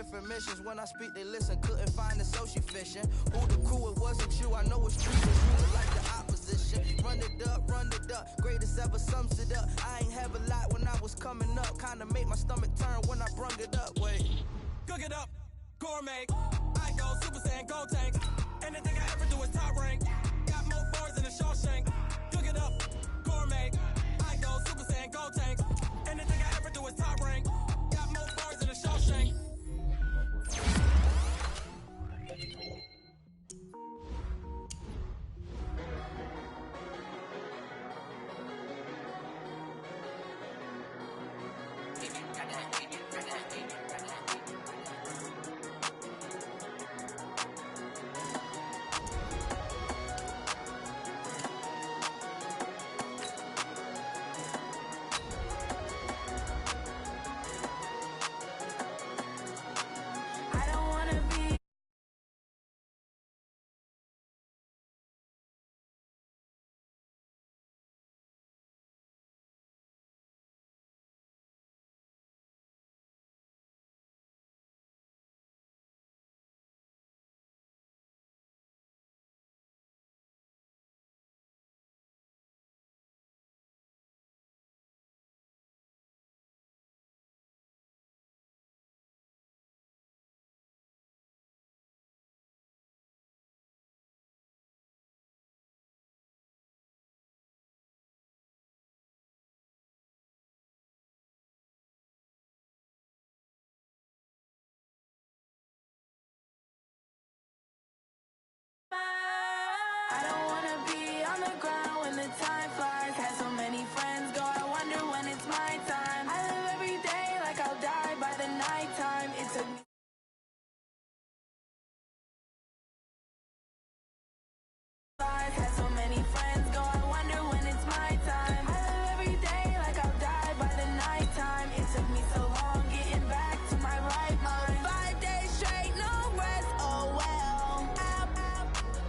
different missions. When I speak, they listen. Couldn't find it, so she fishing. Who the crew? It wasn't you. I know it's true. It's you like the opposition. Run it up, run it up. Greatest ever sums it up. I ain't have a lot when I was coming up. Kinda made my stomach turn when I brung it up. Wait. Cook it up, gourmet. I go Super Saiyan, Gold Tank. Anything I ever do is top rank. Got more bars than a Shawshank. Cook it up, gourmet. I go Super Saiyan, Gold Tank. Anything I ever do is top rank. Got more bars than a Shawshank. I don't wanna be on the ground when the time flies. Had so many friends go, I wonder when it's my time. I live every day like I'll die by the nighttime. It took me had so many friends go, I wonder when it's my time. I live every day like I'll die by the nighttime. It took me so long getting back to my right mind. 5 days straight, no rest, oh well.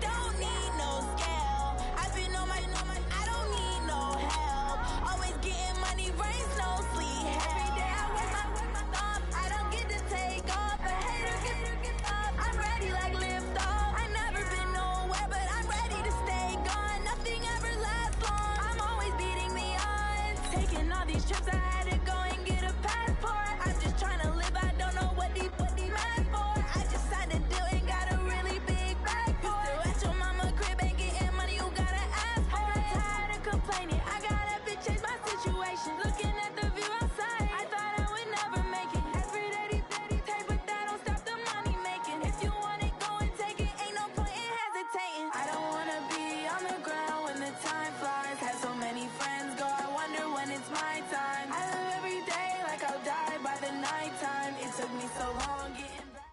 Don't need no scale. I've been on my, I don't need no help. Always getting money, rains, no sleep. Every day I work my thumb. I don't get to take off. A hater get up. I'm ready like lift off. I never been nowhere, but I'm ready to stay gone. Nothing ever lasts long. I'm always beating the odds. Taking all these trips, I had to go and get a passport. I'm just trying to live. I don't know what these mad for. I just signed a deal and got a really big bag for it. Still at your mama crib ain't getting money, you gotta ask for it. Tired of complaining, I gotta change my situation. Looking at the view outside, I thought I would never make it. Every day they take, but that don't stop the money making. If you want it, go and take it. Ain't no point in hesitating. I don't wanna be on the ground when the time flies. Had so many friends go, I wonder when it's my time. I live every day like I'll die by the nighttime. It took me so long getting back.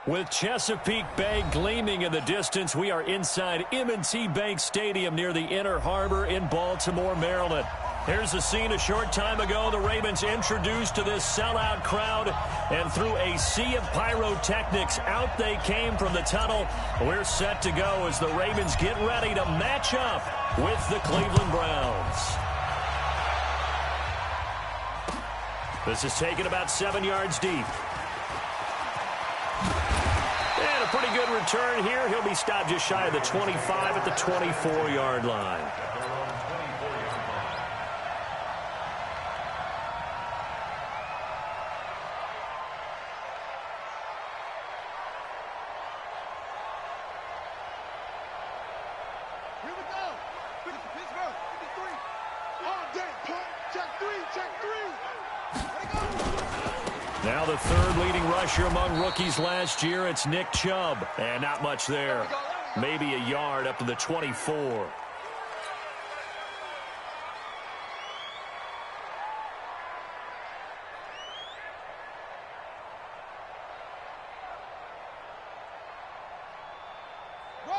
With Chesapeake Bay gleaming in the distance, we are inside M&T Bank Stadium near the Inner Harbor in Baltimore, Maryland. Here's a scene a short time ago. The Ravens introduced to this sellout crowd, and through a sea of pyrotechnics, out they came from the tunnel. We're set to go as the Ravens get ready to match up with the Cleveland Browns. This is taken about 7 yards deep. And a pretty good return here. He'll be stopped just shy of the 25 at the 24-yard line. Here we go. Pittsburgh, 53. All day, punt. Check three, check three. There we go. Now the third leading rusher among rookies last year, it's Nick Chubb. And not much there. Maybe a yard up to the 24.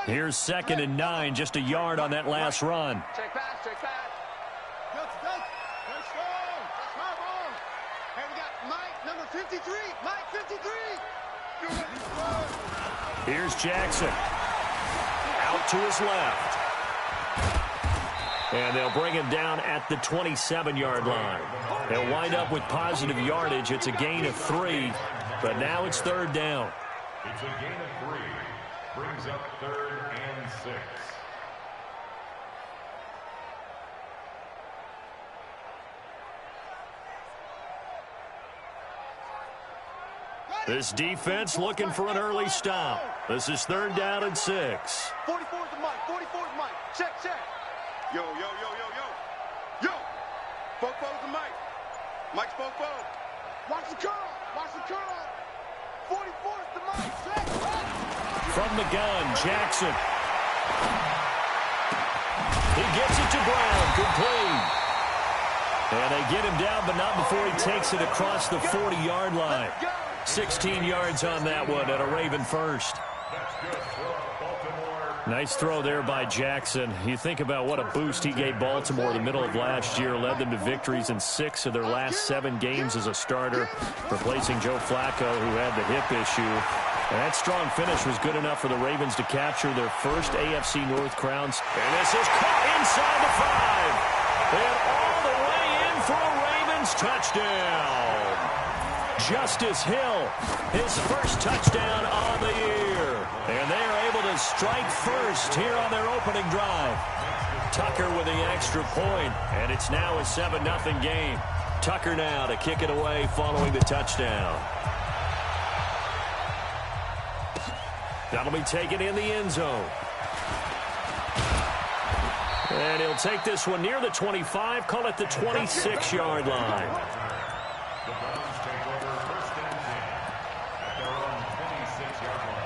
Here's 2nd and 9, just a yard on that last run. Check back, check back. Let's go. Come on. And we got Mike, number 53. Mike, 53. Here's Jackson. Out to his left. And they'll bring him down at the 27-yard line. They'll wind up with positive yardage. It's a gain of 3, but now it's third down. It's a gain of 3. Brings up 3rd and 6. This defense looking for an early stop. This is 3rd down and 6. 44 is the mic. 44 is the mic. Check, check. Yo, yo, yo, yo, yo. Yo! Fofo's the mic. Mike's Fofo. Watch the curl. Watch the curl. 44 is the mic. Check. From the gun, Jackson. He gets it to Brown. Complete. And they get him down, but not before he takes it across the 40-yard line. 16 yards on that one and a Raven first. Nice throw there by Jackson. You think about what a boost he gave Baltimore the middle of last year, led them to victories in 6 of their last 7 games as a starter, replacing Joe Flacco, who had the hip issue. And that strong finish was good enough for the Ravens to capture their first AFC North crowns. And this is caught inside the 5. And all the way in for a Ravens touchdown. Justice Hill, his first touchdown on the year. And they are able to strike first here on their opening drive. Tucker with the extra point, and it's now a 7-0 game. Tucker now to kick it away following the touchdown. That'll be taken in the end zone. And he'll take this one near the 25, call it the 26-yard line. The Browns take over 1st and 10 at their own 26-yard line.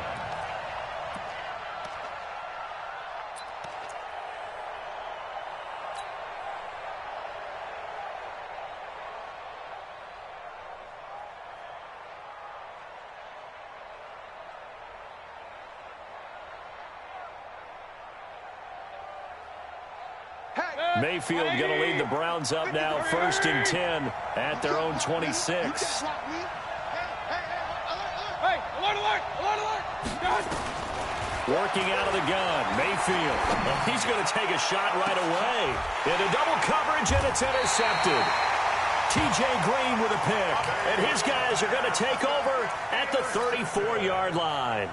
Mayfield going to lead the Browns up now 1st and 10 at their own 26. Working out of the gun, Mayfield. Well, he's going to take a shot right away. Into double coverage, and it's intercepted. T.J. Green with a pick. And his guys are going to take over at the 34-yard line.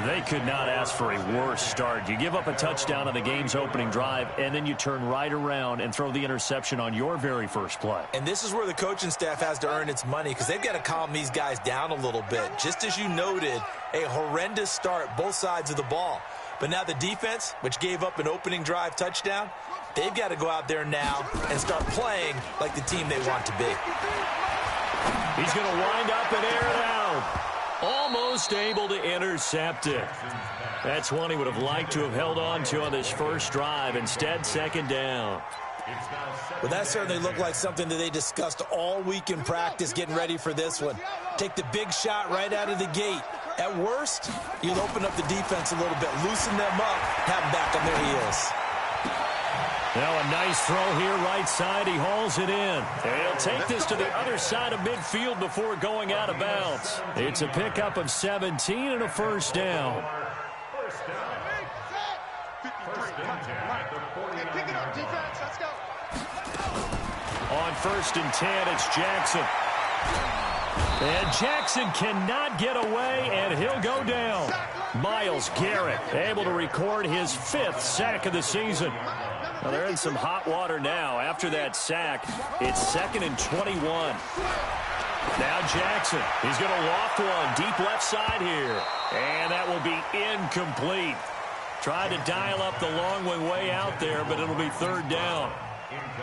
They could not ask for a worse start. You give up a touchdown on the game's opening drive, and then you turn right around and throw the interception on your very first play. And this is where the coaching staff has to earn its money, because they've got to calm these guys down a little bit. Just as you noted, a horrendous start, both sides of the ball. But now the defense, which gave up an opening drive touchdown, they've got to go out there now and start playing like the team they want to be. He's going to wind up and air it out. Almost able to intercept it. That's one he would have liked to have held on to on this first drive. Instead, 2nd down. Well, that certainly looked like something that they discussed all week in practice getting ready for this one. Take the big shot right out of the gate. At worst, you'll open up the defense a little bit, loosen them up, have them back on their heels. Now a nice throw here right side. He hauls it in. And he'll take this to the other side of midfield before going out of bounds. It's a pickup of 17 and a 1st down. Pick it up, defense. Let's go. On 1st and 10, it's Jackson. And Jackson cannot get away, and he'll go down. Myles Garrett able to record his 5th sack of the season. Well, they're in some hot water now. After that sack, it's 2nd and 21. Now Jackson, he's going to loft one deep left side here. And that will be incomplete. Tried to dial up the long way out there, but it'll be 3rd down.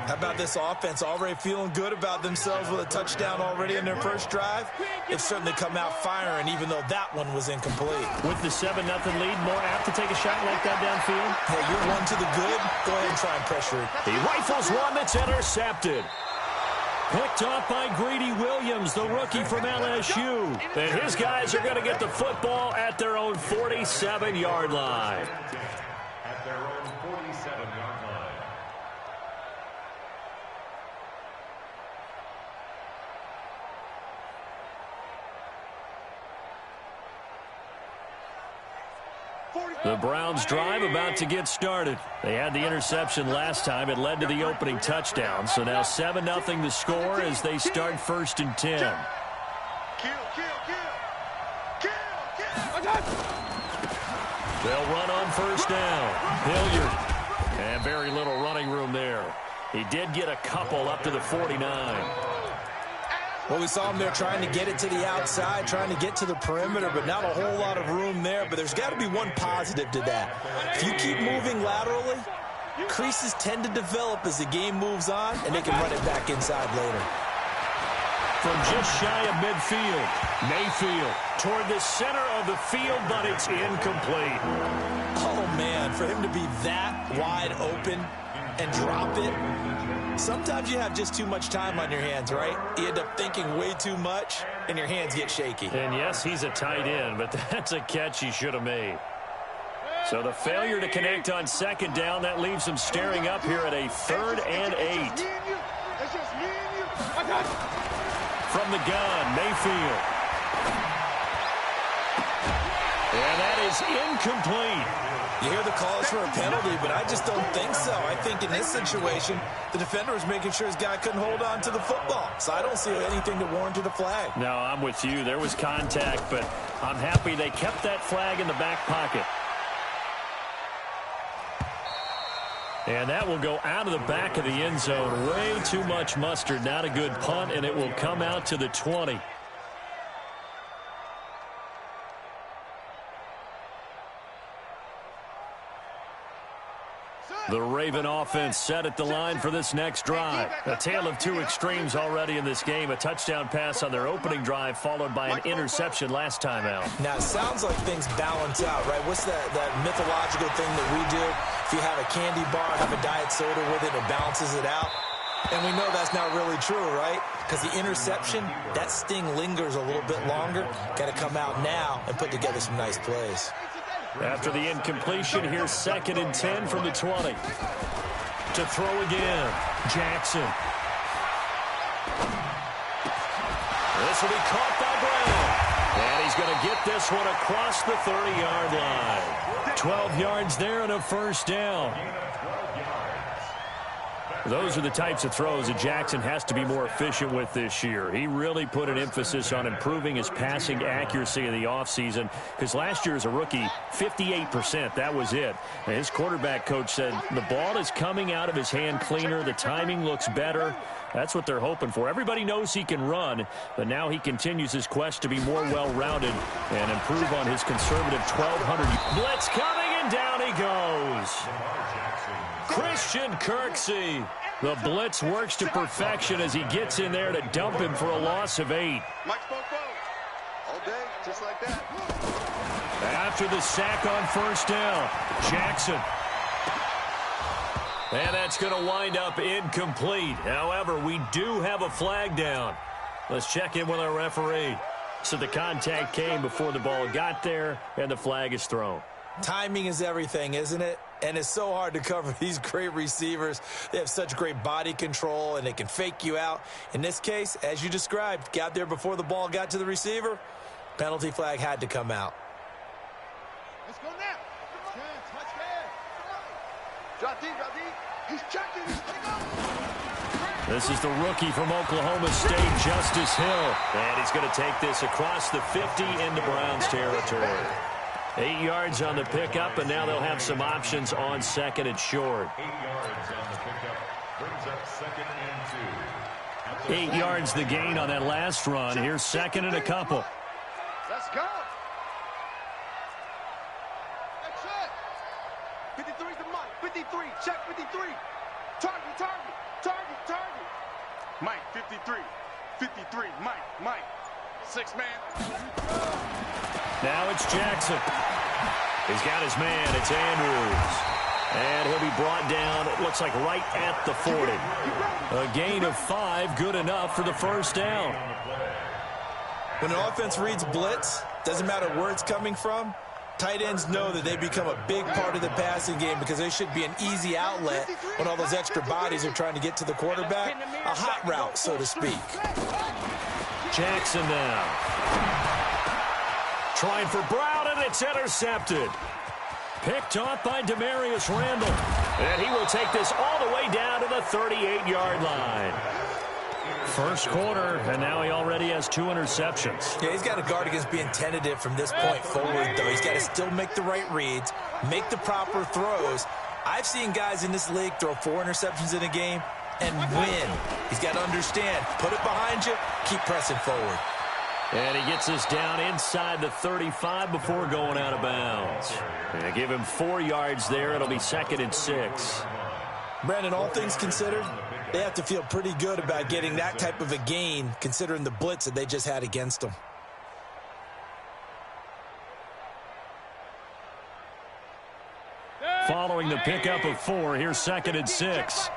How about this offense already feeling good about themselves with a touchdown already in their first drive? They've certainly come out firing, even though that one was incomplete. With the 7-0 lead, more apt to take a shot like that downfield? Hey, you're one to the good. Go ahead and try and pressure it. He rifles one that's intercepted. Picked off by Greedy Williams, the rookie from LSU. And his guys are going to get the football at their own 47-yard line. At their own 47-yard line. The Browns drive about to get started. They had the interception last time. It led to the opening touchdown. So now 7-0 the score as they start 1st and 10. They'll run on 1st down. Hilliard. And very little running room there. He did get a couple up to the 49. Well, we saw him there trying to get it to the outside, trying to get to the perimeter, but not a whole lot of room there. But there's got to be one positive to that. If you keep moving laterally, creases tend to develop as the game moves on, and they can run it back inside later. From just shy of midfield, Mayfield toward the center of the field, but it's incomplete. Oh, man, for him to be that wide open and drop it. Sometimes you have just too much time on your hands, right? You end up thinking way too much, and your hands get shaky. And yes, he's a tight end, but that's a catch he should have made. So the failure to connect on 2nd down, that leaves him staring up here at a 3rd and 8. From the gun, Mayfield. And that is incomplete. You hear the calls for a penalty, but I just don't think so. I think in this situation, the defender was making sure his guy couldn't hold on to the football. So I don't see anything to warrant a flag. No, I'm with you. There was contact, but I'm happy they kept that flag in the back pocket. And that will go out of the back of the end zone. Way too much mustard. Not a good punt, and it will come out to the 20. The Raven offense set at the line for this next drive. A tale of two extremes already in this game. A touchdown pass on their opening drive followed by an interception last time out. Now, it sounds like things balance out, right? What's that mythological thing that we do? If you have a candy bar, have a diet soda with it, it balances it out. And we know that's not really true, right? Because the interception, that sting lingers a little bit longer. Got to come out now and put together some nice plays. After the incompletion, here's 2nd and 10 from the 20. To throw again, Jackson. This will be caught by Brown. And he's going to get this one across the 30-yard line. 12 yards there and a 1st down. Those are the types of throws that Jackson has to be more efficient with this year. He really put an emphasis on improving his passing accuracy in the offseason because last year as a rookie, 58%, that was it. And his quarterback coach said the ball is coming out of his hand cleaner. The timing looks better. That's what they're hoping for. Everybody knows he can run, but now he continues his quest to be more well-rounded and improve on his conservative 1,200. Blitz coming, and down he goes. Christian Kirksey. The blitz works to perfection as he gets in there to dump him for a loss of 8. Mike Bobo. All day, just like that. After the sack on 1st down, Jackson. And that's going to wind up incomplete. However, we do have a flag down. Let's check in with our referee. So the contact came before the ball got there, and the flag is thrown. Timing is everything, isn't it? And it's so hard to cover these great receivers. They have such great body control, and they can fake you out. In this case, as you described, got there before the ball got to the receiver. Penalty flag had to come out. Let's go now. Drop deep. He's checking. This is the rookie from Oklahoma State, Justice Hill. And he's going to take this across the 50 into Browns territory. 8 yards on the pickup, and now they'll have some options on 2nd and short. 8 yards on the pickup brings up 2nd and 2. 8 yards the gain on that last run. Here's 2nd and a couple. Let's go. That's it. 53's the Mike. 53. Check 53. Target. Mike, 53. 53. Mike. 6-man. Now it's Jackson. He's got his man. It's Andrews. And he'll be brought down, it looks like right at the 40. A gain of 5, good enough for the 1st down. When an offense reads blitz, doesn't matter where it's coming from, tight ends know that they become a big part of the passing game because they should be an easy outlet when all those extra bodies are trying to get to the quarterback. A hot route, so to speak. Jackson now. Trying for Brown, and it's intercepted. Picked off by Demarius Randall. And he will take this all the way down to the 38-yard line. First quarter, and now he already has 2 interceptions. Yeah, he's got to guard against being tentative from this point forward, though. He's got to still make the right reads, make the proper throws. I've seen guys in this league throw 4 interceptions in a game and win. He's got to understand, put it behind you, keep pressing forward. And he gets us down inside the 35 before going out of bounds. And give him 4 yards there. It'll be 2nd and 6. Brandon, all things considered, they have to feel pretty good about getting that type of a gain considering the blitz that they just had against them. Following the pickup of 4, here's 2nd and 6.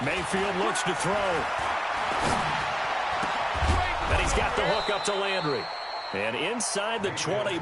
Mayfield looks to throw. And he's got the hook up to Landry. And inside the 20.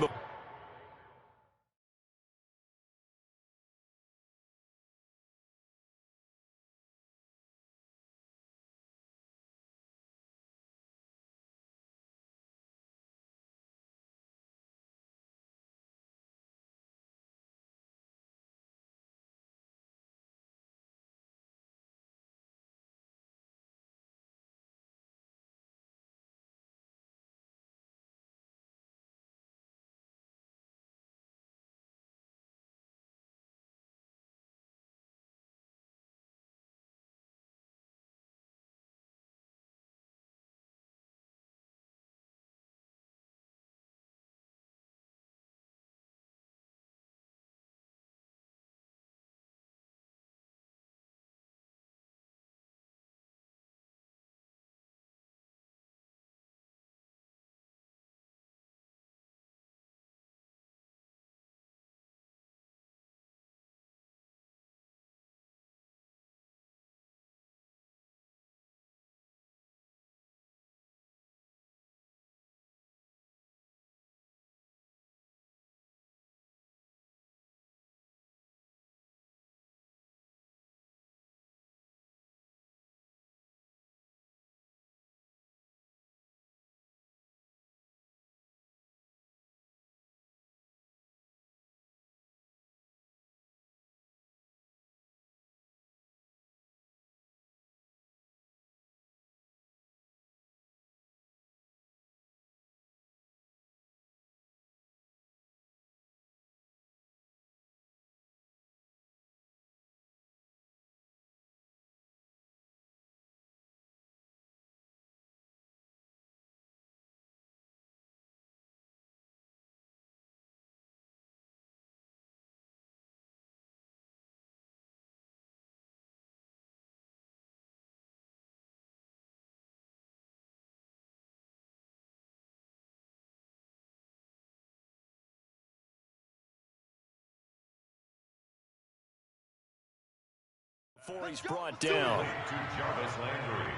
Before he's brought down. To Jarvis Landry.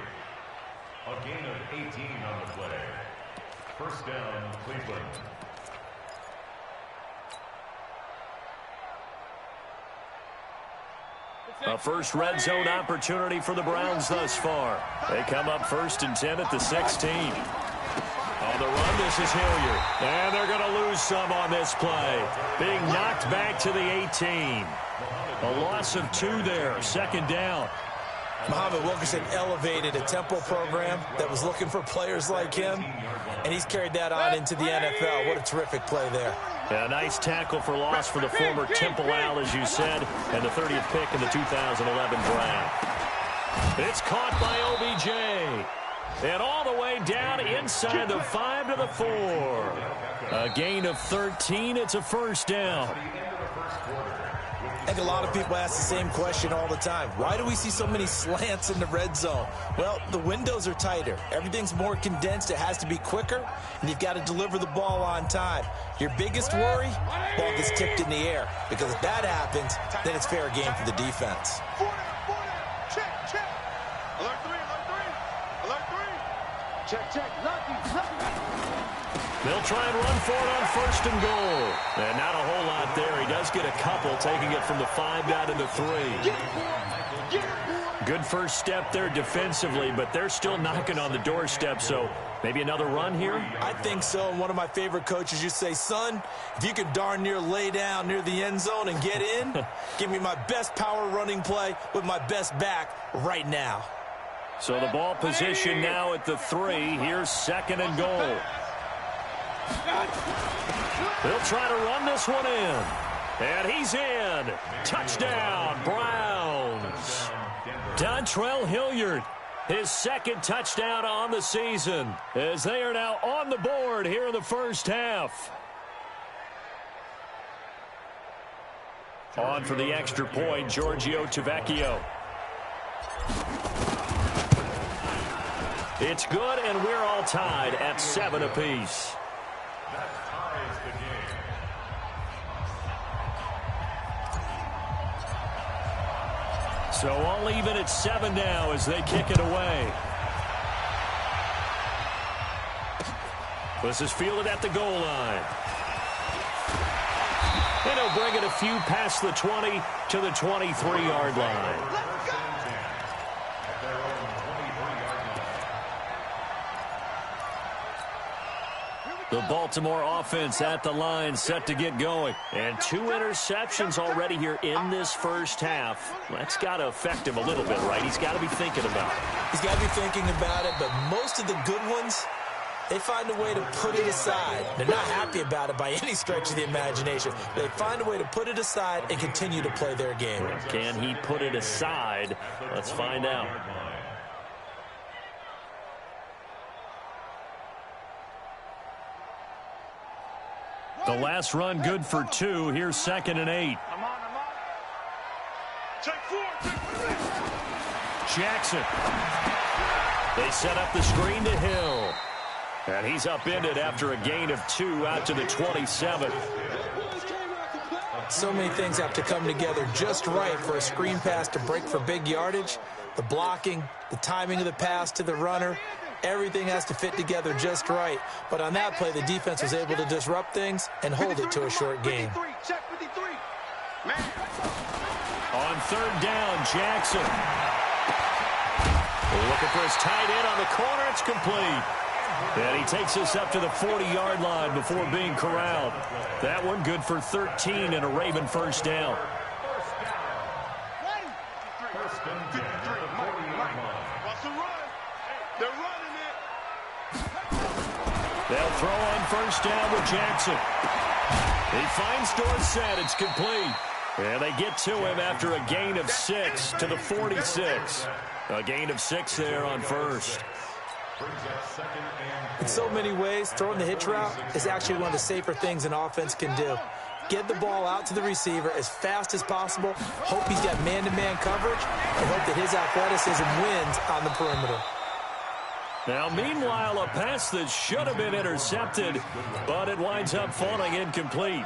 A gain of 18 on the play. First down, Cleveland. A first red zone opportunity for the Browns thus far. They come up 1st and 10 at the 16. On the run, this is Hilliard. And they're going to lose some on this play. Being knocked back to the 18. A loss of 2 there, 2nd down. Muhammad Wilkerson elevated a tempo program that was looking for players like him, and he's carried that on into the NFL. What a terrific play there. A nice tackle for loss for the former Temple Owl, as you said, and the 30th pick in the 2011 draft. It's caught by OBJ. And all the way down inside the 5 to the 4. A gain of 13. It's a first down. I think a lot of people ask the same question all the time. Why do we see so many slants in the red zone? Well, the windows are tighter. Everything's more condensed. It has to be quicker, and you've got to deliver the ball on time. Your biggest worry, ball gets tipped in the air, because if that happens, then it's fair game for the defense. Check, check. Alert 3, alert 3. Alert 3. Check, check. Lucky. They'll try and run for it on 1st and goal. And not a whole lot there. He does get a couple, taking it from the 5 down to the 3. Get it, boy. Get it, boy. Good first step there defensively, but they're still knocking on the doorstep, so maybe another run here? I think so. And one of my favorite coaches used to say, son, if you can darn near lay down near the end zone and get in, give me my best power running play with my best back right now. So the ball position now at the 3. Here's 2nd and goal. They'll try to run this one in. And he's in. Touchdown, Browns. Dontrell Hilliard, his 2nd touchdown on the season, as they are now on the board here in the first half. On for the extra point, Giorgio Tavecchio. It's good, and we're all tied at 7 apiece. That ties the game. So all even at 7 now as they kick it away. This is fielded at the goal line. And he'll bring it a few past the 20 to the 23-yard line. The Baltimore offense at the line, set to get going. And 2 interceptions already here in this first half. That's got to affect him a little bit, right? He's got to be thinking about it. He's got to be thinking about it, but most of the good ones, they find a way to put it aside. They're not happy about it by any stretch of the imagination. They find a way to put it aside and continue to play their game. Can he put it aside? Let's find out. The last run good for 2. Here's 2nd and 8. Check 4. Jackson. They set up the screen to Hill. And he's upended after a gain of 2 out to the 27. So many things have to come together just right for a screen pass to break for big yardage. The blocking, the timing of the pass to the runner, everything has to fit together just right. But on that play, the defense was able to disrupt things and hold it to a short game. Check 53. Man. On 3rd down, Jackson. Looking for his tight end on the corner. It's complete. And he takes us up to the 40-yard line before being corralled. That one good for 13 and a Raven first down. First and 10 at the 40-yard line. Watch the run. They're running it. They'll throw on first down with Jackson. He finds Dorsett. It's complete. And they get to him after a gain of 6 to the 46. A gain of 6 there on first. In so many ways, throwing the hitch route is actually one of the safer things an offense can do. Get the ball out to the receiver as fast as possible, hope he's got man-to-man coverage, and hope that his athleticism wins on the perimeter. Now, meanwhile, a pass that should have been intercepted, but it winds up falling incomplete.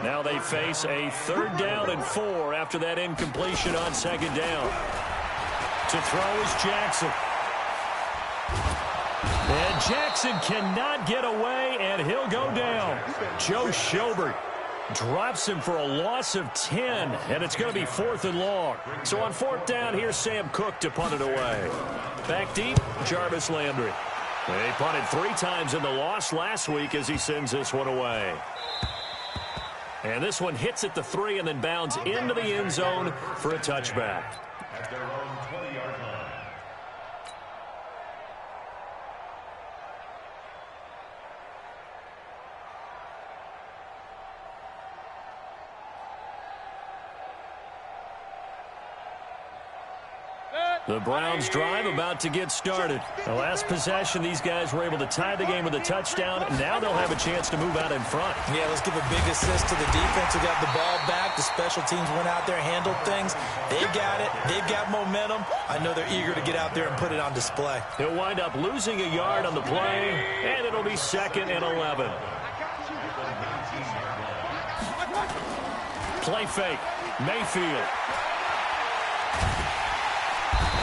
Now they face a 3rd down and 4 after that incompletion on 2nd down. To throw is Jackson. And Jackson cannot get away, and he'll go down. Joe Schobert drops him for a loss of 10, and it's going to be 4th and long. So on 4th down, here's Sam Cook to punt it away. Back deep, Jarvis Landry. He punted 3 times in the loss last week as he sends this one away. And this one hits at the 3 and then bounds into the end zone for a touchback. At their own 20-yard line. The Browns drive about to get started. The last possession, these guys were able to tie the game with a touchdown. Now they'll have a chance to move out in front. Yeah, let's give a big assist to the defense who got the ball back. The special teams went out there, handled things. They got it. They've got momentum. I know they're eager to get out there and put it on display. He'll wind up losing a yard on the play, and it'll be 2nd and 11. Play fake. Mayfield.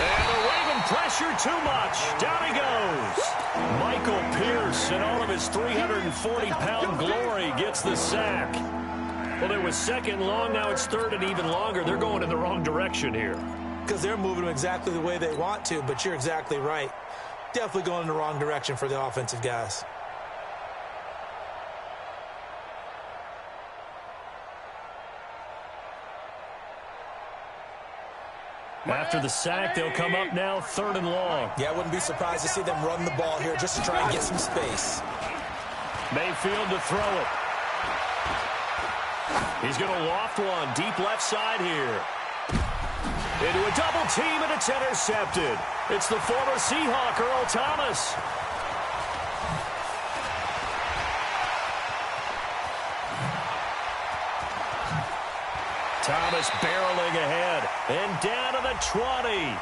And the Raven pressure too much. Down he goes. Michael Pierce and all of his 340-pound glory gets the sack. Well, it was 2nd long. Now it's 3rd and even longer. They're going in the wrong direction here. because they're moving them exactly the way they want to, but you're exactly right. Definitely going in the wrong direction for the offensive guys. After the sack, they'll come up now 3rd and long. Yeah, I wouldn't be surprised to see them run the ball here just to try and get some space. Mayfield to throw it. He's going to loft one deep left side here. Into a double team, and it's intercepted. It's the former Seahawk, Earl Thomas. Thomas barreling ahead and down to the 20.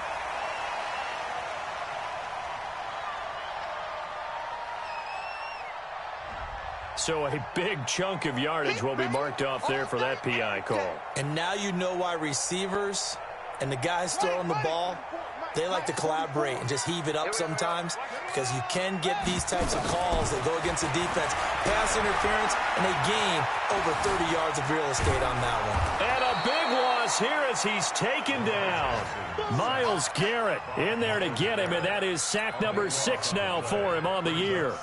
So a big chunk of yardage will be marked off there for that PI call. And now you know why receivers and the guys throwing the ball, they like to collaborate and just heave it up sometimes, because you can get these types of calls that go against the defense. Pass interference, and they gain over 30 yards of real estate on that one. And a big loss here as he's taken down. Myles Garrett in there to get him, and that is sack number 6 now for him on the year.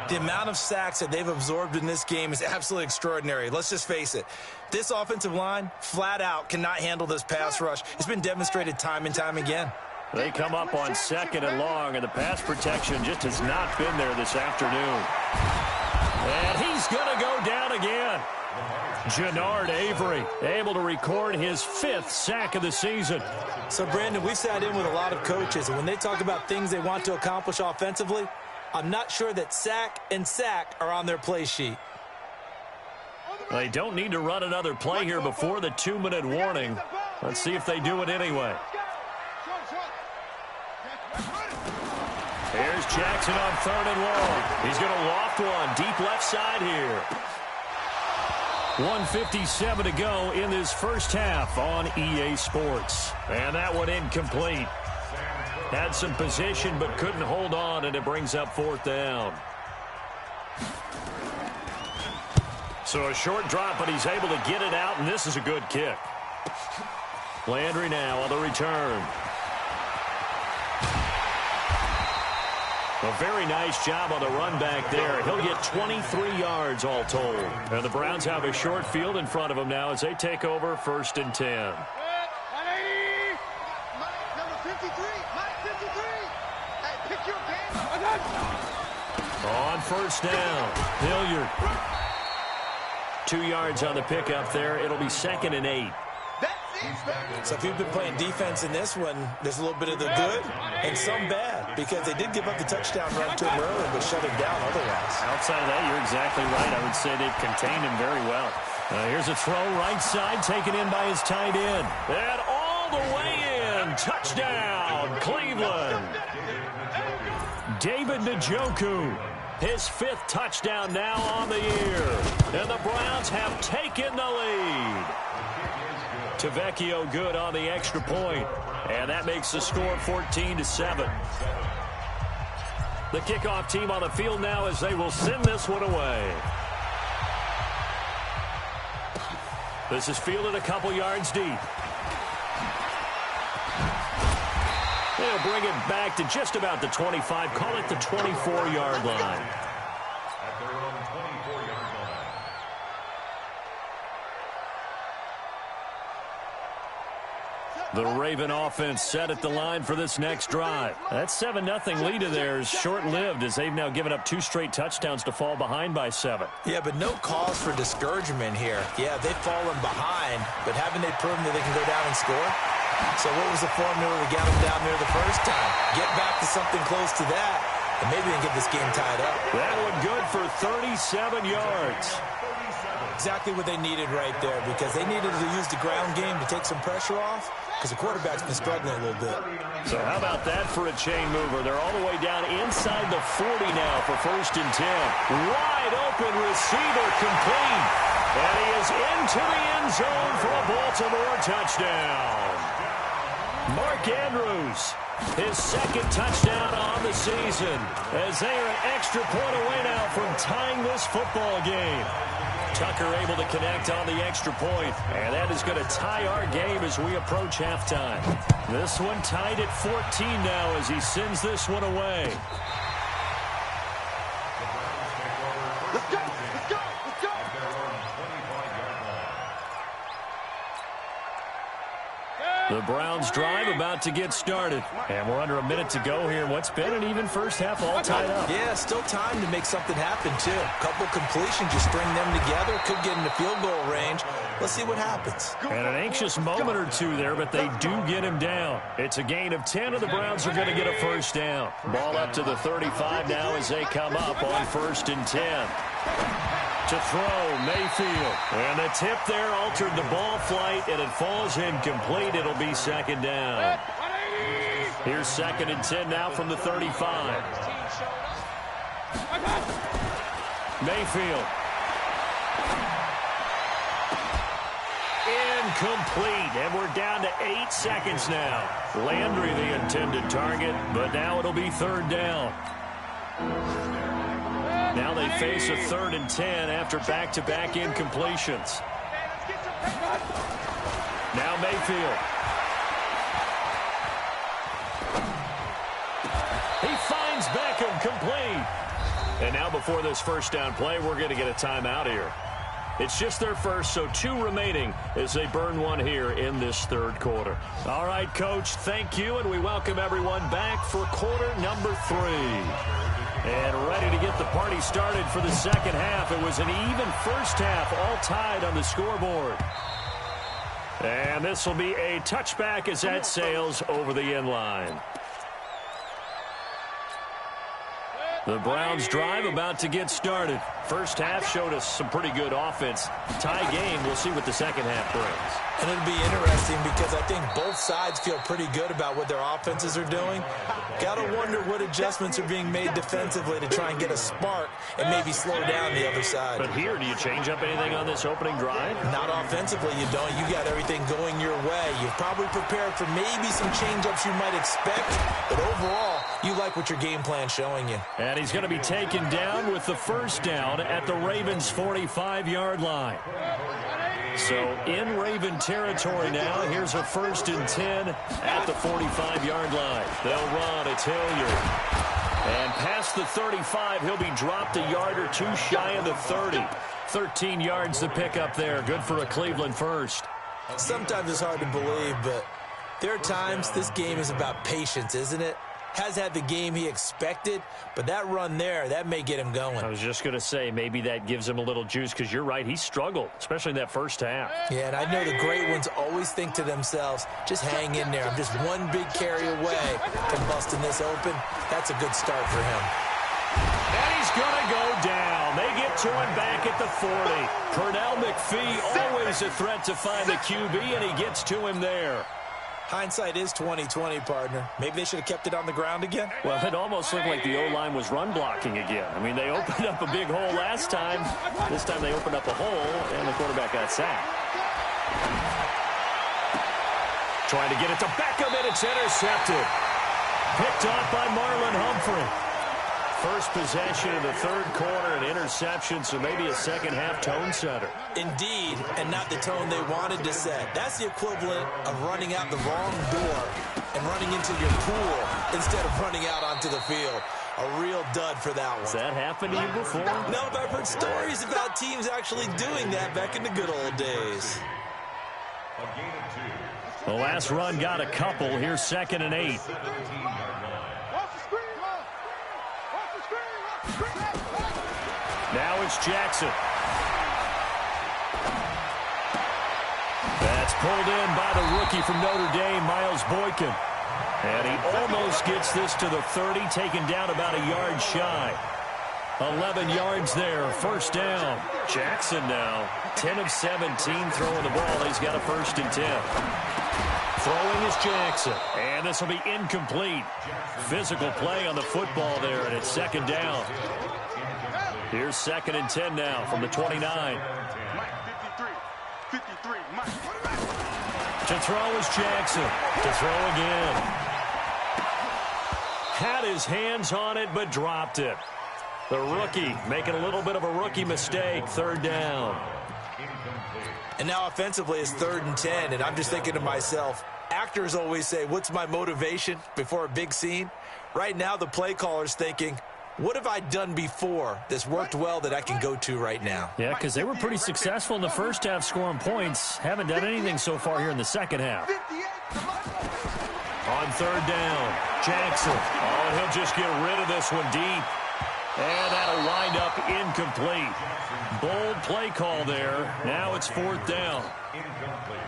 The amount of sacks that they've absorbed in this game is absolutely extraordinary. Let's just face it. This offensive line, flat out, cannot handle this pass rush. It's been demonstrated time and time again. They come up on 2nd and long, and the pass protection just has not been there this afternoon. And he's going to go down again. Jannard Avery able to record his 5th sack of the season. So, Brandon, we've sat in with a lot of coaches, and when they talk about things they want to accomplish offensively, I'm not sure that sack and sack are on their play sheet. They don't need to run another play here before the 2-minute warning. Let's see if they do it anyway. Here's Jackson on 3rd and long. He's going to loft one deep left side here. 1:57 to go in this first half on EA Sports. And that one incomplete. Had some position but couldn't hold on, and it brings up 4th down. So a short drop, but he's able to get it out, and this is a good kick. Landry now on the return. A very nice job on the run back there. He'll get 23 yards all told. And the Browns have a short field in front of them now as they take over 1st and 10. Number 53. Hey, pick your game. On 1st down, Hilliard. 2 yards on the pickup there. It'll be 2nd and 8. So if you've been playing defense in this one, there's a little bit of the good and some bad, because they did give up the touchdown run to him earlier, but shut him down otherwise. Outside of that, you're exactly right. I would say they've contained him very well. Here's a throw right side, taken in by his tight end. And all the way in. Touchdown, Cleveland. David Njoku. His 5th touchdown now on the year. And the Browns have taken the lead. Tavecchio good on the extra point. And that makes the score 14-7. The kickoff team on the field now as they will send this one away. This is fielded a couple yards deep. They'll bring it back to just about the 25. Call it the 24-yard line. At their own 24-yard line. The Raven offense set at the line for this next drive. That 7-0 lead of theirs short-lived as they've now given up 2 straight touchdowns to fall behind by 7. Yeah, but no cause for discouragement here. Yeah, they've fallen behind, but haven't they proven that they can go down and score? So what was the formula that got them down there the first time? Get back to something close to that, and maybe they can get this game tied up. That one good for 37 yards. Exactly what they needed right there, because they needed to use the ground game to take some pressure off, because the quarterback's been struggling a little bit. So how about that for a chain mover? They're all the way down inside the 40 now for 1st and 10. Wide open receiver complete. And he is into the end zone for a Baltimore touchdown. Mark Andrews, his 2nd touchdown on the season, as they are an extra point away now from tying this football game. Tucker able to connect on the extra point, and that is going to tie our game as we approach halftime. This one tied at 14 now as he sends this one away. Let's go! Let's go! Let's go! The Browns drive about to get started. And we're under a minute to go here. What's been an even first half all tied up. Yeah, still time to make something happen, too. A couple completions, you string them together, could get into field goal range. Let's see what happens. And an anxious moment or two there, but they do get him down. It's a gain of 10, and the Browns are going to get a first down. Ball up to the 35 now as they come up on 1st and 10. To throw, Mayfield. And the tip there altered the ball flight, and it falls incomplete. It'll be 2nd down. Here's 2nd and 10 now from the 35. Mayfield. Incomplete, and we're down to 8 seconds now. Landry the intended target, but now it'll be 3rd down. Now they face a 3rd and 10 after back-to-back incompletions. Now Mayfield. He finds Beckham complete. And now before this first down play, we're going to get a timeout here. It's just their first, so 2 remaining as they burn one here in this 3rd quarter. All right, Coach, thank you, and we welcome everyone back for quarter number 3. And ready to get the party started for the 2nd half. It was an even first half, all tied on the scoreboard. And this will be a touchback as that sails over the end line. The Browns drive about to get started. First half showed us some pretty good offense. Tie game, we'll see what the 2nd half brings. And it'll be interesting because I think both sides feel pretty good about what their offenses are doing. Got to wonder what adjustments are being made defensively to try and get a spark and maybe slow down the other side. But here, do you change up anything on this opening drive? Not offensively, you don't. You got everything going your way. You've probably prepared for maybe some change-ups you might expect, but overall, you like what your game plan's showing you. And he's going to be taken down with the first down at the Ravens' 45-yard line. So in Raven territory now, here's a 1st and 10 at the 45-yard line. They'll run, it's Hilliard. And past the 35, he'll be dropped a yard or 2 shy of the 30. 13 yards to pick up there. Good for a Cleveland first. Sometimes it's hard to believe, but there are times this game is about patience, isn't it? Has had the game he expected, but that run there, that may get him going. I was just going to say, maybe that gives him a little juice, because you're right, he struggled, especially in that first half. Yeah, and I know the great ones always think to themselves, just hang in there. I'm just one big carry away from busting this open. That's a good start for him. And he's going to go down. They get to him back at the 40. Pernell McPhee, always a threat to find the QB, and he gets to him there. Hindsight is 20/20, partner. Maybe they should have kept it on the ground again. Well, it almost looked like the O-line was run blocking again. I mean, they opened up a big hole last time. This time they opened up a hole, and the quarterback got sacked. Trying to get it to Beckham, and it's intercepted. Picked off by Marlon Humphrey. First possession of the 3rd quarter, an interception, so maybe a 2nd half tone setter. Indeed, and not the tone they wanted to set. That's the equivalent of running out the wrong door and running into your pool instead of running out onto the field. A real dud for that one. Has that happened to you before? No, but I've heard stories about teams actually doing that back in the good old days. The last run got a couple. Here's 2nd and 8. Now it's Jackson. That's pulled in by the rookie from Notre Dame, Miles Boykin. And he almost gets this to the 30, taken down about a yard shy. 11 yards there, first down. Jackson now, 10 of 17 throwing the ball. He's got a 1st and 10. Throwing is Jackson, and this will be incomplete. Physical play on the football there, and it's 2nd down. Here's 2nd and 10 now from the 29. To throw is Jackson. To throw again. Had his hands on it, but dropped it. The rookie making a little bit of a rookie mistake. 3rd down. And now offensively it's 3rd and 10, and I'm just thinking to myself, actors always say, what's my motivation before a big scene? Right now the play caller's thinking, what have I done before that's worked well that I can go to right now? Yeah, because they were pretty successful in the first half scoring points. Haven't done anything so far here in the second half. On 3rd down, Jackson. Oh, and he'll just get rid of this one deep. And that'll wind up incomplete. Bold play call there. Now it's 4th down.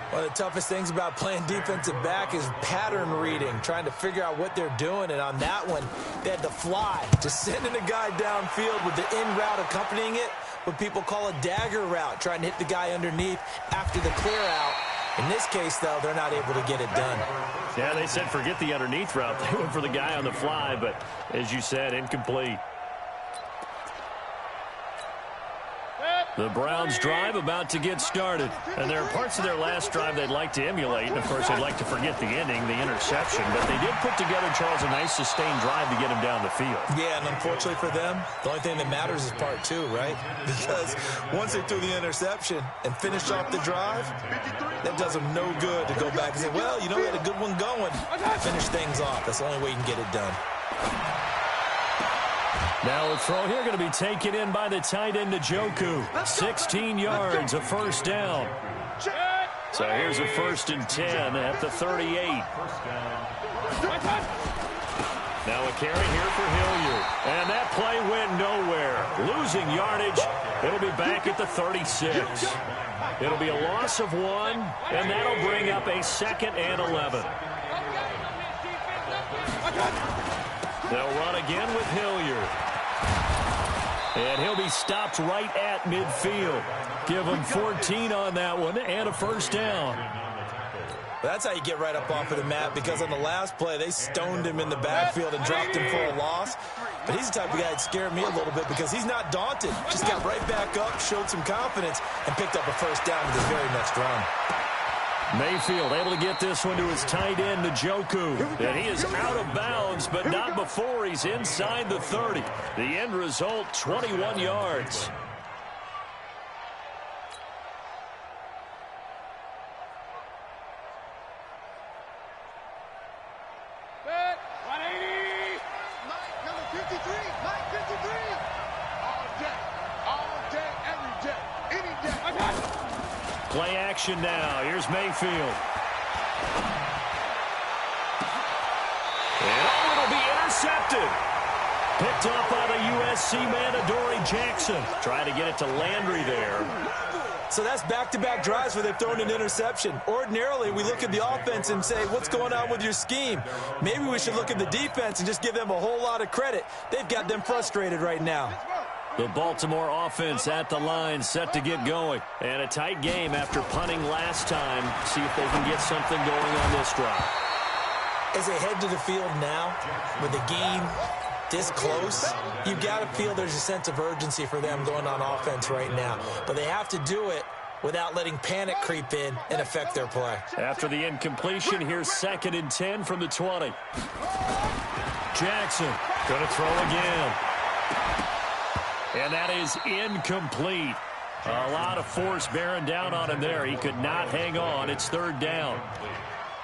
One of the toughest things about playing defensive back is pattern reading, trying to figure out what they're doing. And on that one, they had to fly, just sending a guy downfield with the in route accompanying it, what people call a dagger route, trying to hit the guy underneath after the clear out. In this case, though, they're not able to get it done. Yeah, they said forget the underneath route. They went for the guy on the fly, but as you said, incomplete. The Browns drive about to get started. And there are parts of their last drive they'd like to emulate. And, of course, they'd like to forget the ending, the interception. But they did put together, Charles, a nice sustained drive to get him down the field. Yeah, and unfortunately for them, the only thing that matters is part 2, right? Because once they threw the interception and finished off the drive, that does them no good to go back and say, well, you know, we had a good one going. Finish things off. That's the only way you can get it done. Now a throw here going to be taken in by the tight end Njoku. 16 yards, a 1st down. So here's a 1st and 10 at the 38. Now a carry here for Hilliard. And that play went nowhere. Losing yardage. It'll be back at the 36. It'll be a loss of 1, and that'll bring up a 2nd and 11. They'll run again with Hilliard. And he'll be stopped right at midfield. Give him 14 on that one and a 1st down. That's how you get right up off of the mat, because on the last play, they stoned him in the backfield and dropped him for a loss. But he's the type of guy that scared me a little bit because he's not daunted. Just got right back up, showed some confidence, and picked up a 1st down with his very next run. Mayfield able to get this one to his tight end, Njoku. And he is out of bounds, but not before he's inside the 30. The end result, 21 yards. Play action now. Here's Mayfield. And it'll be intercepted. Picked up by the USC man, Adoree Jackson. Trying to get it to Landry there. So that's back-to-back drives where they've thrown an interception. Ordinarily, we look at the offense and say, what's going on with your scheme? Maybe we should look at the defense and just give them a whole lot of credit. They've got them frustrated right now. The Baltimore offense at the line, set to get going. And a tight game after punting last time. See if they can get something going on this drive. As they head to the field now, with the game this close, you've got to feel there's a sense of urgency for them going on offense right now. But they have to do it without letting panic creep in and affect their play. After the incompletion, here's 2nd and 10 from the 20. Jackson going to throw again. And that is incomplete. A lot of force bearing down on him there. He could not hang on. It's 3rd down.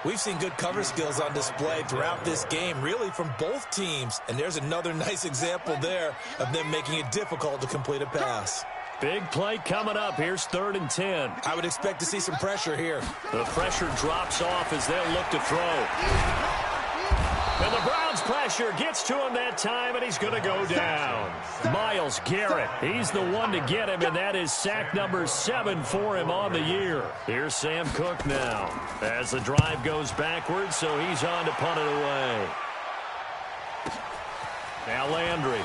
We've seen good cover skills on display throughout this game, really from both teams. And there's another nice example there of them making it difficult to complete a pass. Big play coming up. Here's 3rd and 10. I would expect to see some pressure here. The pressure drops off as they'll look to throw. And the Browns pressure gets to him that time, and he's going to go down. Myles Garrett, he's the one to get him, and that is sack number 7 for him on the year. Here's Sam Cook now as the drive goes backwards, so he's on to punt it away. Now Landry.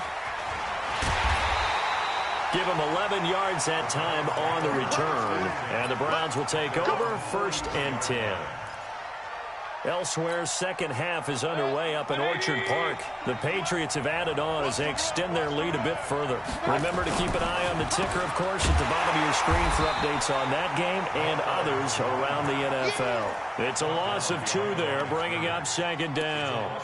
Give him 11 yards that time on the return, and the Browns will take over 1st and 10. Elsewhere, second half is underway up in Orchard Park. The Patriots have added on as they extend their lead a bit further. Remember to keep an eye on the ticker, of course, at the bottom of your screen for updates on that game and others around the NFL. It's a loss of 2 there, bringing up second down.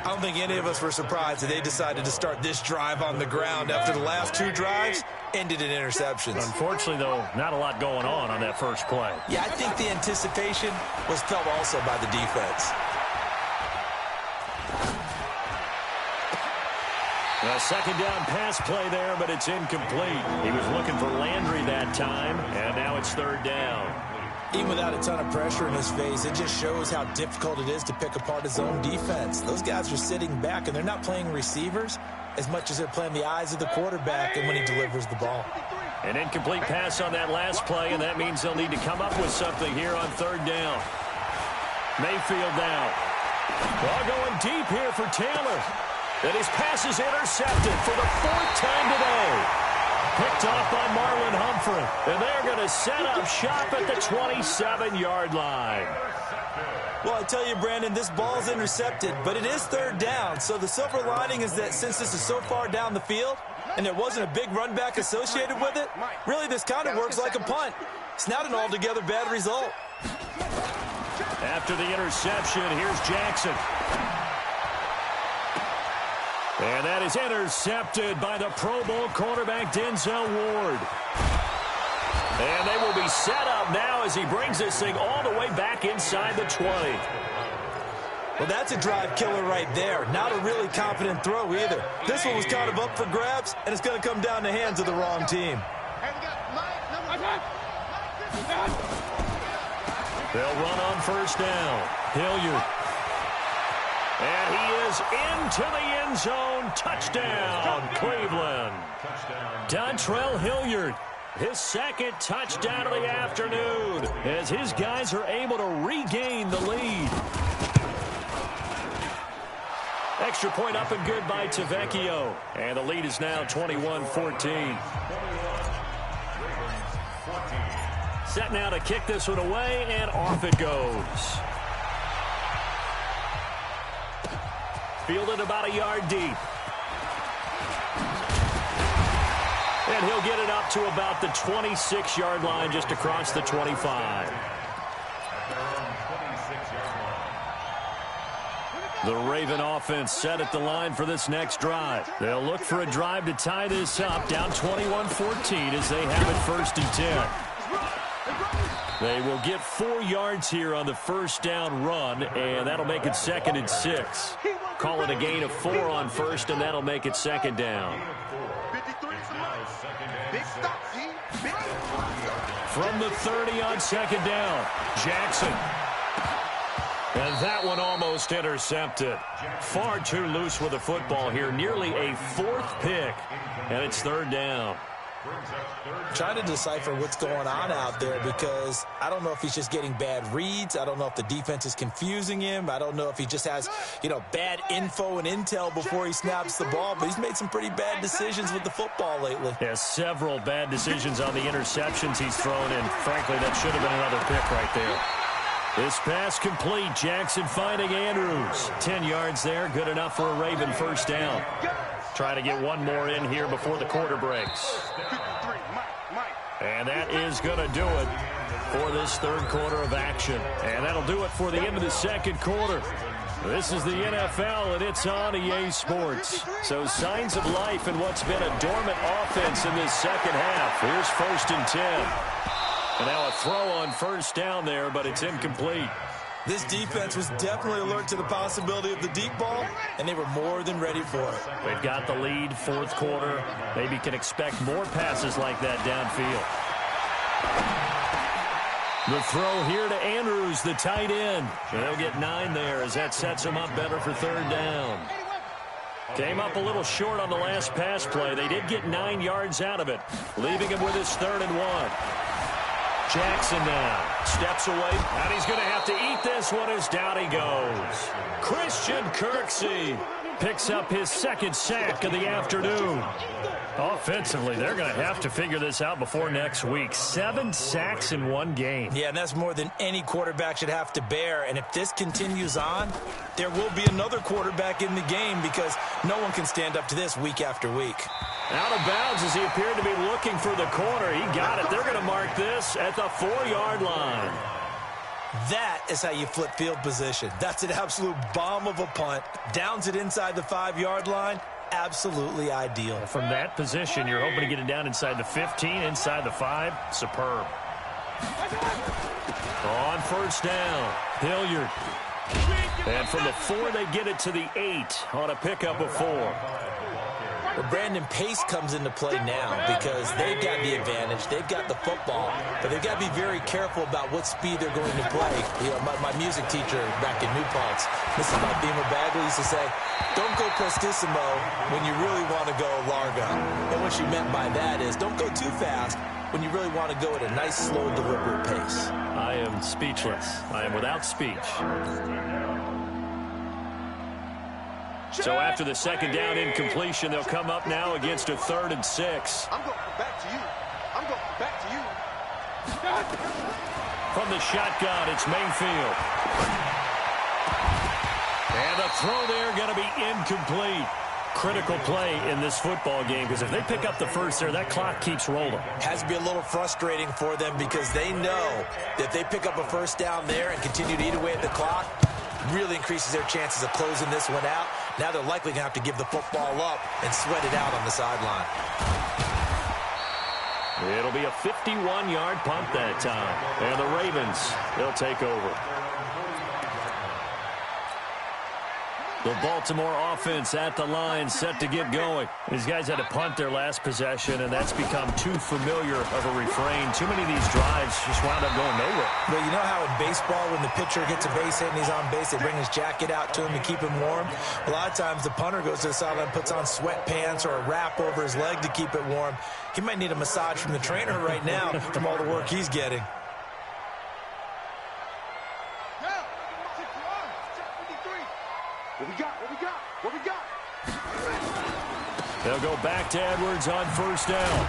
I don't think any of us were surprised that they decided to start this drive on the ground after the last 2 drives ended in interceptions. Unfortunately, though, not a lot going on that first play. Yeah, I think the anticipation was felt also by the defense. A second down pass play there, but it's incomplete. He was looking for Landry that time, and now it's third down. Even without a ton of pressure in his face, it just shows how difficult it is to pick apart his own defense. Those guys are sitting back, and they're not playing receivers as much as they're playing the eyes of the quarterback and when he delivers the ball. An incomplete pass on that last play, and that means they'll need to come up with something here on third down. Mayfield now. Ball going deep here for Taylor. And his pass is intercepted for the 4th time today. Picked off by Marlon Humphrey. And they're going to set up shop at the 27-yard line. Well, I tell you, Brandon, this ball's intercepted, but it is third down. So the silver lining is that since this is so far down the field and there wasn't a big run back associated with it, really this kind of works like a punt. It's not an altogether bad result. After the interception, here's Jackson. And that is intercepted by the Pro Bowl cornerback Denzel Ward. And they will be set up now as he brings this thing all the way back inside the 20. Well, that's a drive killer right there. Not a really confident throw either. This one was kind of up for grabs, and it's going to come down the hands of the wrong team. They'll run on first down. Hilliard. And he is into the end zone. Touchdown, Cleveland. Dontrell Hilliard, his second touchdown of the afternoon, as his guys are able to regain the lead. Extra point up and good by Tavecchio. And the lead is now 21-14. Set now to kick this one away, and off it goes. Fielded about a yard deep. And he'll get it up to about the 26-yard line, just across the 25. The Raven offense set at the line for this next drive. They'll look for a drive to tie this up, down 21-14 as they have it 1st and 10. They will get 4 yards here on the first down run, and that'll make it 2nd and 6. Call it a gain of 4 on first, and that'll make it 2nd down. From the 30 on 2nd down, Jackson. And that one almost intercepted. Far too loose with the football here. Nearly a 4th pick, and it's 3rd down. Trying to decipher what's going on out there, because I don't know if he's just getting bad reads. I don't know if the defense is confusing him. I don't know if he just has, bad info and intel before he snaps the ball. But he's made some pretty bad decisions with the football lately. Yeah, several bad decisions on the interceptions he's thrown, and frankly, that should have been another pick right there. This pass complete. Jackson finding Andrews. 10 yards there. Good enough for a Raven first down. Trying to get one more in here before the quarter breaks. And that is going to do it for this 3rd quarter of action. And that'll do it for the end of the 2nd quarter. This is the NFL, and it's on EA Sports. So signs of life in what's been a dormant offense in this 2nd half. Here's 1st and 10. And now a throw on first down there, but it's incomplete. This defense was definitely alert to the possibility of the deep ball, and they were more than ready for it. They've got the lead, 4th quarter. Maybe can expect more passes like that downfield. The throw here to Andrews, the tight end. They'll get 9 there as that sets them up better for 3rd down. Came up a little short on the last pass play. They did get 9 yards out of it, leaving him with his 3rd and 1. Jackson now. Steps away, and he's going to have to eat this one as down he goes. Christian Kirksey picks up his second sack of the afternoon. Offensively, they're going to have to figure this out before next week. 7 sacks in one game. Yeah, and that's more than any quarterback should have to bear. And if this continues on, there will be another quarterback in the game because no one can stand up to this week after week. Out of bounds as he appeared to be looking for the corner. He got it. They're going to mark this at the 4-yard line. That is how you flip field position. That's an absolute bomb of a punt. Downs it inside the 5-yard line. Absolutely ideal. From that position, you're hoping to get it down inside the 15, inside the 5. Superb. On first down, Hilliard. And from the 4, they get it to the 8 on a pickup of 4. Well, Brandon, pace comes into play now because they've got the advantage. They've got the football, but they've got to be very careful about what speed they're going to play. You know, my music teacher back in New Paltz, Mrs. Beamer Bagley, used to say, don't go prestissimo when you really want to go largo. And what she meant by that is don't go too fast when you really want to go at a nice, slow, deliberate pace. I am speechless. I am without speech. So after the second down incompletion, they'll come up now against a 3rd and 6. I'm going back to you. I'm going back to you. From the shotgun, it's Mayfield. And the throw there going to be incomplete. Critical play in this football game because if they pick up the first there, that clock keeps rolling. Has to be a little frustrating for them because they know that if they pick up a first down there and continue to eat away at the clock, really increases their chances of closing this one out. Now they're likely going to have to give the football up and sweat it out on the sideline. It'll be a 51-yard punt that time. And the Ravens, they'll take over. The Baltimore offense at the line, set to get going. These guys had to punt their last possession, and that's become too familiar of a refrain. Too many of these drives just wound up going nowhere. But you know how in baseball, when the pitcher gets a base hit and he's on base, they bring his jacket out to him to keep him warm? A lot of times the punter goes to the sideline, puts on sweatpants or a wrap over his leg to keep it warm. He might need a massage from the trainer right now from all the work he's getting. What we got? What we got? What we got? They'll go back to Edwards on first down.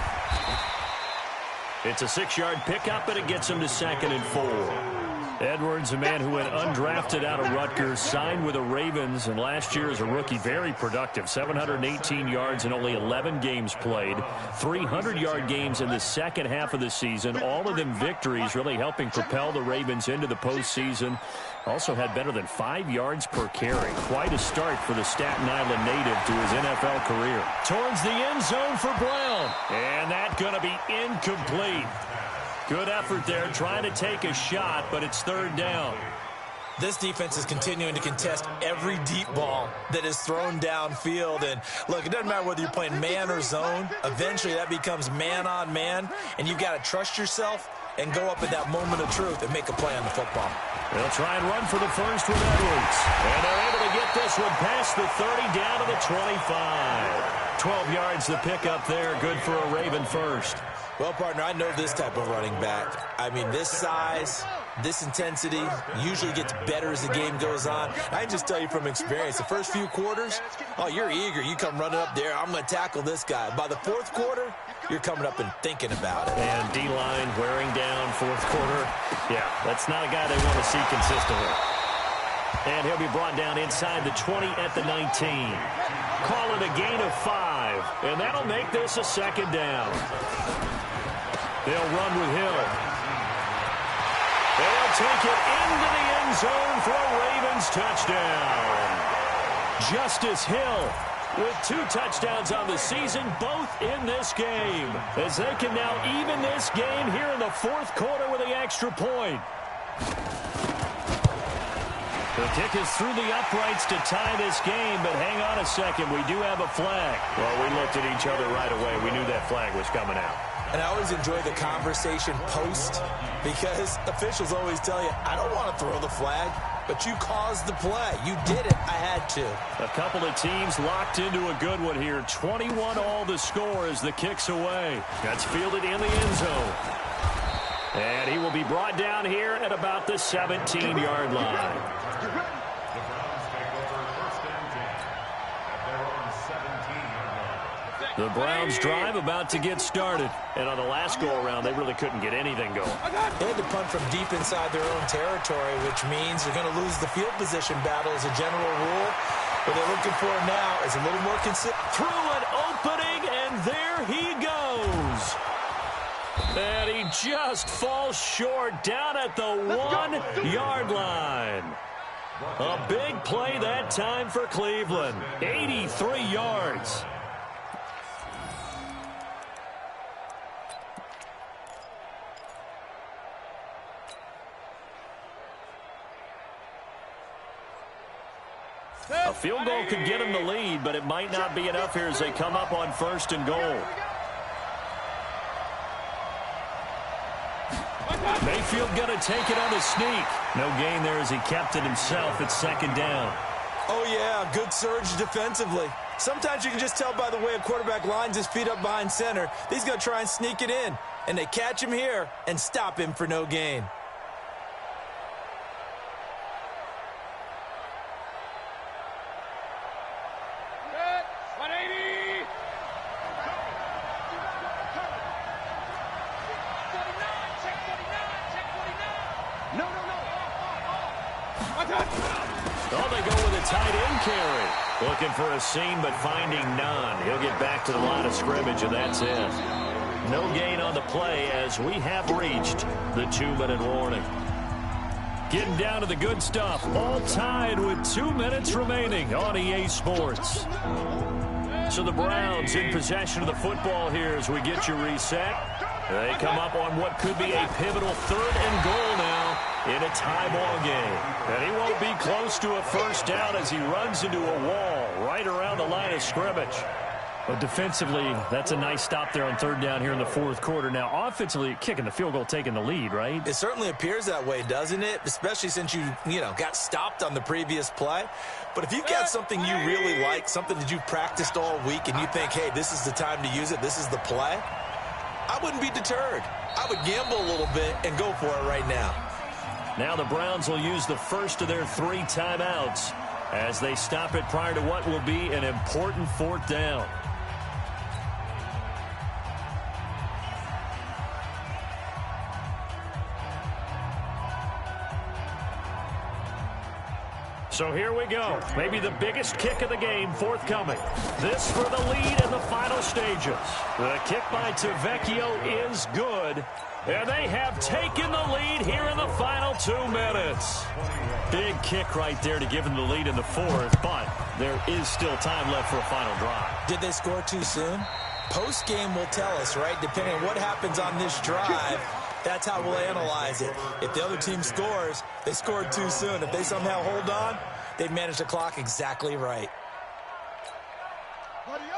It's a 6-yard pickup, but it gets him to 2nd and 4. Edwards, a man who went undrafted out of Rutgers, signed with the Ravens, and last year as a rookie, very productive. 718 yards in only 11 games played. 300-yard games in the second half of the season. All of them victories, really helping propel the Ravens into the postseason. Also had better than 5 yards per carry. Quite a start for the Staten Island native to his NFL career. Towards the end zone for Brown. And that's going to be incomplete. Good effort there, trying to take a shot, but it's 3rd down. This defense is continuing to contest every deep ball that is thrown downfield. And, look, it doesn't matter whether you're playing man or zone. Eventually that becomes man on man, and you've got to trust yourself and go up at that moment of truth and make a play on the football. They'll try and run for the first with Edwards. And they're able to get this one past the 30 down to the 25. 12 yards the pickup there. Good for a Raven first. Well, partner, I know this type of running back. I mean, this size, this intensity usually gets better as the game goes on. I can just tell you from experience, the first few quarters, oh, you're eager. You come running up there, I'm going to tackle this guy. By the 4th quarter, you're coming up and thinking about it. And D-line wearing down 4th quarter. Yeah, that's not a guy they want to see consistently. And he'll be brought down inside the 20 at the 19. Call it a gain of 5, and that'll make this a 2nd down. They'll run with Hill. They'll take it into the end zone for a Ravens touchdown. Justice Hill with 2 touchdowns on the season, both in this game, as they can now even this game here in the 4th quarter with the extra point. The kick is through the uprights to tie this game, but hang on a second. We do have a flag. Well, we looked at each other right away. We knew that flag was coming out. And I always enjoy the conversation post because officials always tell you, I don't want to throw the flag, but you caused the play. You did it. I had to. A couple of teams locked into a good one here. 21 all the score as the kick's away. That's fielded in the end zone. And he will be brought down here at about the 17-yard line. The Browns take over 1st and 10 at their own 17-yard line. The Browns drive about to get started. And on the last go-around, they really couldn't get anything going. They had to punt from deep inside their own territory, which means you're going to lose the field position battle as a general rule. What they're looking for now is a little more consistent. Through an opening, and there he goes. And he just falls short down at the 1-yard line. A big play that time for Cleveland. 83 yards. A field goal could get them the lead, but it might not be enough here as they come up on 1st and goal. Mayfield going to take it on the sneak. No gain there as he kept it himself at 2nd down. Oh, yeah, good surge defensively. Sometimes you can just tell by the way a quarterback lines his feet up behind center. He's going to try and sneak it in, and they catch him here and stop him for no gain. Oh, they go with a tight end carry. Looking for a seam, but finding none. He'll get back to the line of scrimmage, and that's it. No gain on the play as we have reached the 2-minute warning. Getting down to the good stuff. All tied with 2 minutes remaining on EA Sports. So the Browns in possession of the football here as we get you reset. They come up on what could be a pivotal 3rd and goal now in a tie ball game. And he won't be close to a 1st down as he runs into a wall right around the line of scrimmage. But defensively, that's a nice stop there on 3rd down here in the 4th quarter. Now, offensively, kicking the field goal, taking the lead, right? It certainly appears that way, doesn't it? Especially since you got stopped on the previous play. But if you've got something you really like, something that you've practiced all week, and you think, hey, this is the time to use it, this is the play, I wouldn't be deterred. I would gamble a little bit and go for it right now. Now the Browns will use the first of their 3 timeouts as they stop it prior to what will be an important 4th down. So here we go. Maybe the biggest kick of the game forthcoming. This for the lead in the final stages. The kick by Tavecchio is good. And they have taken the lead here in the final 2 minutes. Big kick right there to give them the lead in the 4th, but there is still time left for a final drive. Did they score too soon? Post-game will tell us, right? Depending on what happens on this drive, that's how we'll analyze it. If the other team scores, they scored too soon. If they somehow hold on, they've managed the clock exactly right.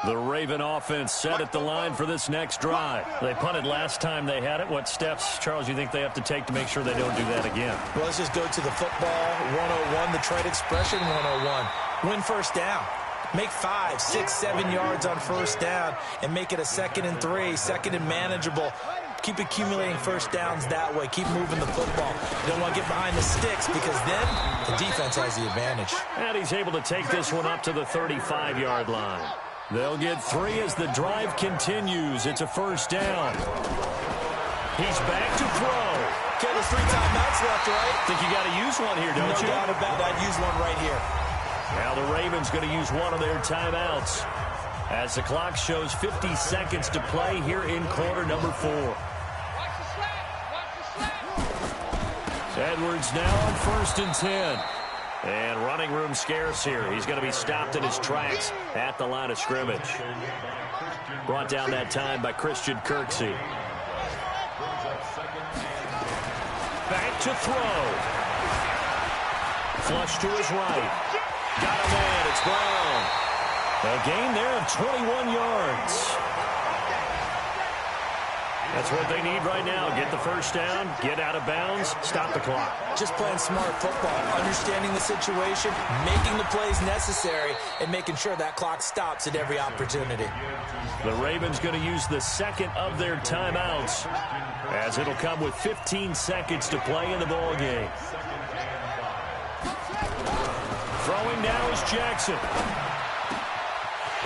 The Raven offense set at the line for this next drive. They punted last time they had it. What steps, Charles, you think they have to take to make sure they don't do that again? Well, let's just go to the football 101, the trade expression 101. Win 1st down. Make 5, 6, 7 yards on 1st down and make it a 2nd and 3, 2nd and manageable. Keep accumulating 1st downs that way. Keep moving the football. You don't want to get behind the sticks because then the defense has the advantage. And he's able to take this one up to the 35-yard line. They'll get 3 as the drive continues. It's a 1st down. He's back to throw. Okay, there's 3 timeouts left, right? Think you got to use one here, don't you? No doubt about it. I'd use one right here. Now the Ravens going to use one of their timeouts as the clock shows 50 seconds to play here in quarter number 4. Edwards now on 1st and 10. And running room scarce here. He's going to be stopped in his tracks at the line of scrimmage. Brought down that time by Christian Kirksey. Back to throw. Flush to his right. Got a man. It's Brown. A gain there of 21 yards. That's what they need right now. Get the first down, get out of bounds, stop the clock. Just playing smart football, understanding the situation, making the plays necessary, and making sure that clock stops at every opportunity. The Ravens going to use the second of their timeouts, as it'll come with 15 seconds to play in the ball game. Throwing now is Jackson.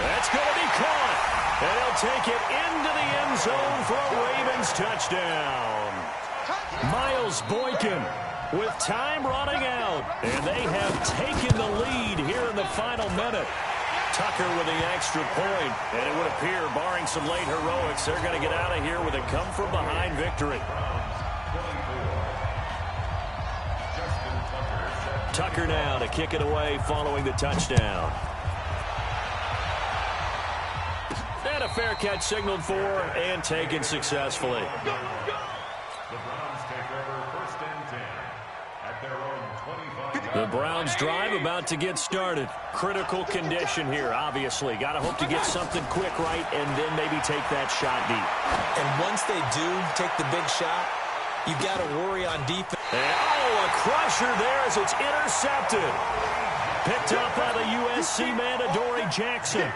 That's going to be caught. And he'll take it into the end zone for a Ravens touchdown. Miles Boykin with time running out. And they have taken the lead here in the final minute. Tucker with the extra point. And it would appear, barring some late heroics, they're going to get out of here with a come-from-behind victory. Tucker now to kick it away following the touchdown. And a fair catch signaled for and taken successfully. The Browns take over 1st and 10 at their own 25. The Browns drive about to get started. Critical condition here, obviously. Got to hope to get something quick right and then maybe take that shot deep. And once they do take the big shot, you've got to worry on defense. And, a crusher there as it's intercepted. Picked up by the USC man, Adoree Jackson.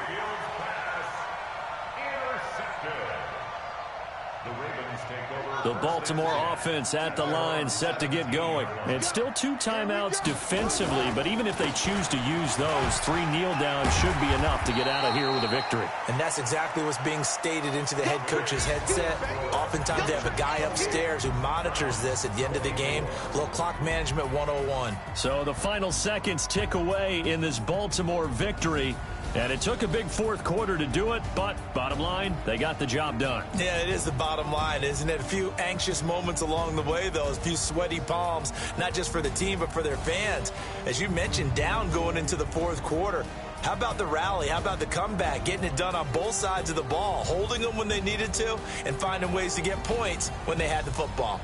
The Baltimore offense at the line, set to get going. And still 2 timeouts defensively, but even if they choose to use those, 3 kneel downs should be enough to get out of here with a victory. And that's exactly what's being stated into the head coach's headset. Oftentimes they have a guy upstairs who monitors this at the end of the game. Little clock management 101. So the final seconds tick away in this Baltimore victory. And it took a big 4th quarter to do it, but bottom line, they got the job done. Yeah, it is the bottom line, isn't it? A few anxious moments along the way, though, a few sweaty palms, not just for the team, but for their fans. As you mentioned, down going into the 4th quarter. How about the rally? How about the comeback? Getting it done on both sides of the ball, holding them when they needed to, and finding ways to get points when they had the football.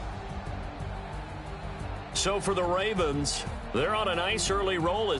So for the Ravens, they're on a nice early roll.